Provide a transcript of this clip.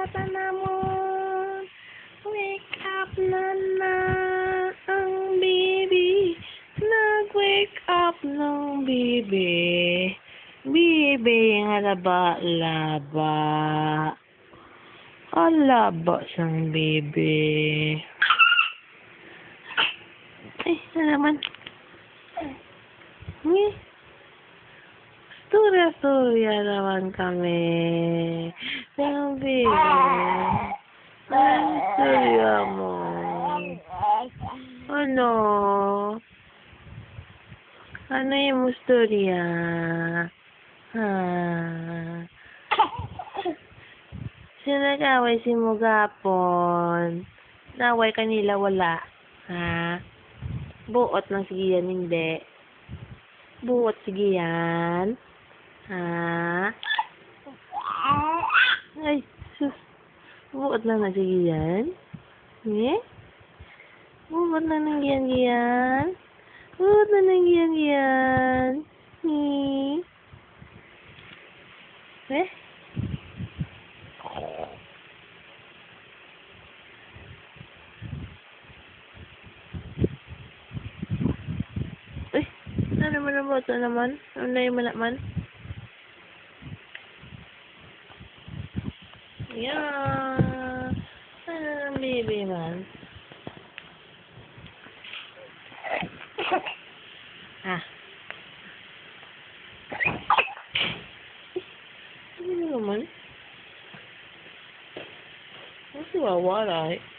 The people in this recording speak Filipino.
tatanamon. Wake up na na ang baby. Nag-wake up ng baby. Baby nga laba-laba. Alaba sang baby. Ay, na naman. Storya-storya naman kami. Ang baby. Ang storya mo. Ano? Ano yung storya? Ha? Sinagaway si mo gapon. Naway kanila wala. Ha? Buot lang sige yan, hindi. Buot sige yan. Ha? Ay, sus. Buot lang na sige yan. Eh? Buot lang ng giyan-giyan. Buot lang ng giyan-giyan. Eh? Ano naman ang boto naman? Ano na yung naman? Yeah. Ano ang baby man? Ah. Ano naman? Ano si Wawa, right?